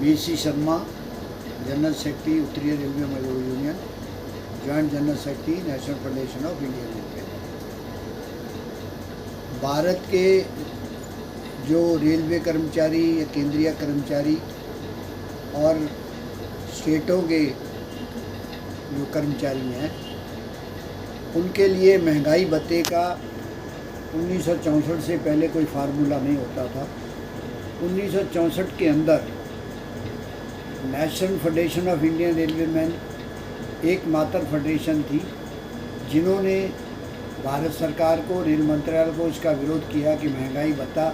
VC Sharma, general secretary उत्तरीय railway मजदूर union, joint general secretary national federation of Indian railway. Bharat के जो railway कर्मचारी या केंद्रीय कर्मचारी और स्टेटों के जो कर्मचारी हैं, उनके लिए महंगाई भत्ते का 1964 से पहले कोई फार्मूला नहीं होता था। 1964 के अंदर national federation of Indian railwaymen एकमात्र फेडरेशन थी जिन्होंने भारत सरकार को, रेल मंत्रालय को इसका विरोध किया कि महंगाई भत्ता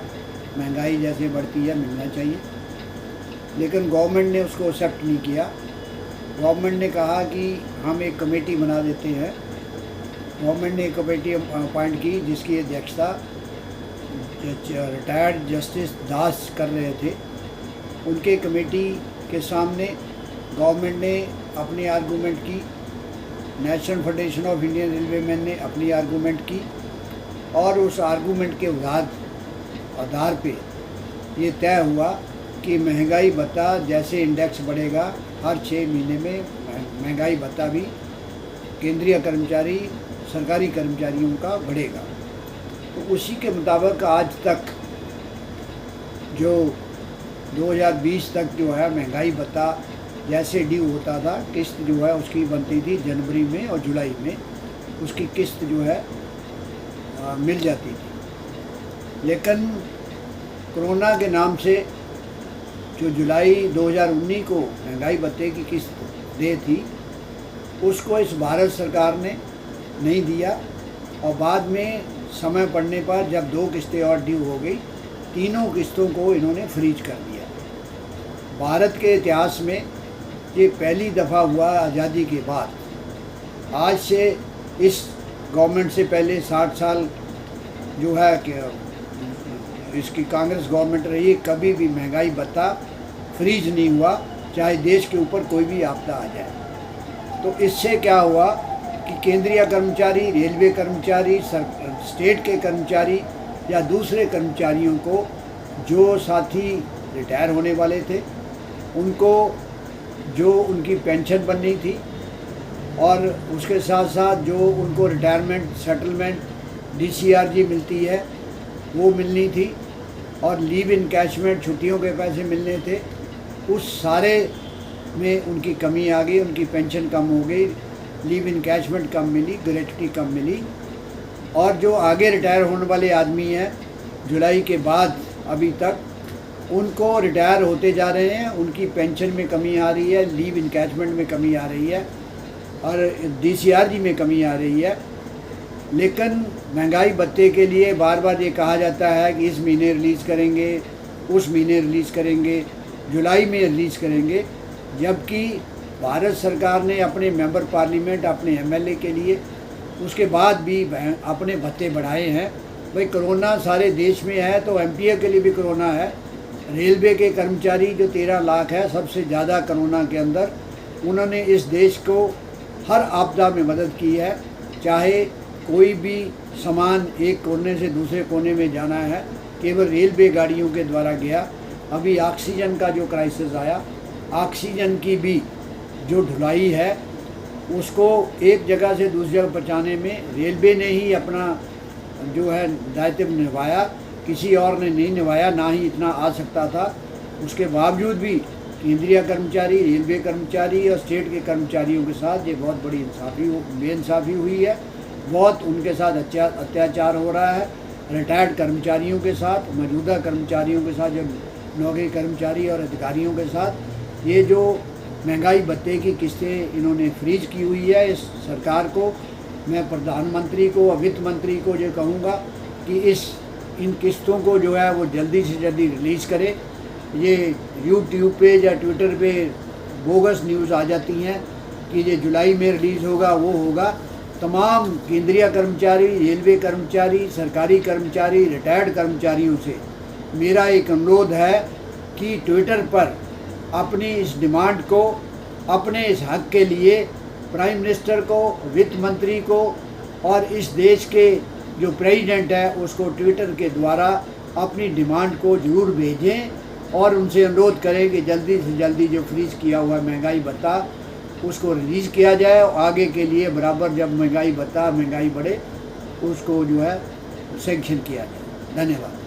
महंगाई जैसे बढ़ती है मिलना चाहिए, लेकिन गवर्नमेंट ने उसको एक्सेप्ट नहीं किया। गवर्नमेंट ने कहा कि हम एक कमेटी बना देते हैं। गवर्नमेंट ने एक कमेटी अपॉइंट की जिसकी अध्यक्षता रिटायर्ड जस्टिस दास कर रहे थे। उनके कमेटी के सामने गवर्नमेंट ने अपनी आर्गूमेंट की, national federation of Indian railwaymen ने अपनी आर्गूमेंट की, और उस आर्गूमेंट के आधार पे ये तय हुआ कि महंगाई भत्ता जैसे इंडेक्स बढ़ेगा हर 6 महीने में महंगाई भत्ता भी केंद्रीय कर्मचारी, सरकारी कर्मचारियों का बढ़ेगा। तो उसी के मुताबिक आज तक जो 2020 तक जो है महंगाई भत्ता जैसे ड्यू होता था, किस्त जो है उसकी बनती थी जनवरी में और जुलाई में, उसकी किस्त जो है मिल जाती थी। लेकिन कोरोना के नाम से जो जुलाई 2019 को महंगाई भत्ते की किस्त दे थी, उसको इस भारत सरकार ने नहीं दिया, और बाद में समय पड़ने पर जब 2 किस्तें और ड्यू हो गई, तीनों किस्तों को इन्होंने फ्रीज कर दिया। भारत के इतिहास में ये पहली दफ़ा हुआ आज़ादी के बाद। आज से इस गवर्नमेंट से पहले 60 साल जो है कि इसकी कांग्रेस गवर्नमेंट रही, कभी भी महंगाई भत्ता फ्रीज नहीं हुआ, चाहे देश के ऊपर कोई भी आपदा आ जाए। तो इससे क्या हुआ कि केंद्रीय कर्मचारी, रेलवे कर्मचारी, स्टेट के कर्मचारी या दूसरे कर्मचारियों को जो साथी रिटायर होने वाले थे, उनको जो उनकी पेंशन बननी थी, और उसके साथ साथ जो उनको रिटायरमेंट सेटलमेंट DCRG मिलती है वो मिलनी थी, और लीव इनकैशमेंट छुट्टियों के पैसे मिलने थे, उस सारे में उनकी कमी आ गई। उनकी पेंशन कम हो गई, लीव इनकैशमेंट कम मिली, ग्रेट्युटी कम मिली। और जो आगे रिटायर होने वाले आदमी हैं जुलाई के बाद अभी तक, उनको रिटायर होते जा रहे हैं, उनकी पेंशन में कमी आ रही है, लीव इनकैशमेंट में कमी आ रही है, और DCRG में कमी आ रही है। लेकिन महंगाई भत्ते के लिए बार बार ये कहा जाता है कि इस महीने रिलीज़ करेंगे, उस महीने रिलीज़ करेंगे, जुलाई में रिलीज़ करेंगे, जबकि भारत सरकार ने अपने मेंबर पार्लियामेंट, अपने MLA के लिए उसके बाद भी अपने भत्ते बढ़ाए हैं। भाई कोरोना सारे देश में है तो MPA के लिए भी कोरोना है। रेलवे के कर्मचारी जो 13 लाख है, सबसे ज़्यादा कोरोना के अंदर उन्होंने इस देश को हर आपदा में मदद की है। चाहे कोई भी सामान एक कोने से दूसरे कोने में जाना है, केवल रेलवे गाड़ियों के द्वारा गया। अभी ऑक्सीजन का जो क्राइसिस आया, ऑक्सीजन की भी जो ढुलाई है उसको एक जगह से दूसरी जगह पहुँचाने में रेलवे ने ही अपना जो है दायित्व निभाया, किसी और ने नहीं निभाया, ना ही इतना आ सकता था। उसके बावजूद भी केंद्रीय कर्मचारी, रेलवे कर्मचारी और स्टेट के कर्मचारियों के साथ ये बहुत बड़ी बेइंसाफ़ी हुई है। बहुत उनके साथ अत्याचार हो रहा है। रिटायर्ड कर्मचारियों के साथ, मौजूदा कर्मचारियों के साथ, जो नौकरी कर्मचारी और अधिकारियों के साथ, ये जो महंगाई भत्ते की किस्तें इन्होंने फ्रीज की हुई है, इस सरकार को मैं प्रधानमंत्री को और वित्त मंत्री को ये कहूँगा कि इन किस्तों को जो है वो जल्दी से जल्दी रिलीज़ करे। ये यूट्यूब पे या ट्विटर पे बोगस न्यूज़ आ जाती हैं कि ये जुलाई में रिलीज़ होगा, वो होगा। तमाम केंद्रीय कर्मचारी, रेलवे कर्मचारी, सरकारी कर्मचारी, रिटायर्ड कर्मचारियों से मेरा एक अनुरोध है कि ट्विटर पर अपनी इस डिमांड को, अपने इस हक के लिए प्राइम मिनिस्टर को, वित्त मंत्री को और इस देश के जो प्रेसिडेंट है उसको ट्विटर के द्वारा अपनी डिमांड को ज़रूर भेजें और उनसे अनुरोध करें कि जल्दी से जल्दी जो फ्रीज किया हुआ महंगाई भत्ता उसको रिलीज़ किया जाए और आगे के लिए बराबर जब महंगाई बढ़े उसको जो है सैंक्शन किया जाए। धन्यवाद।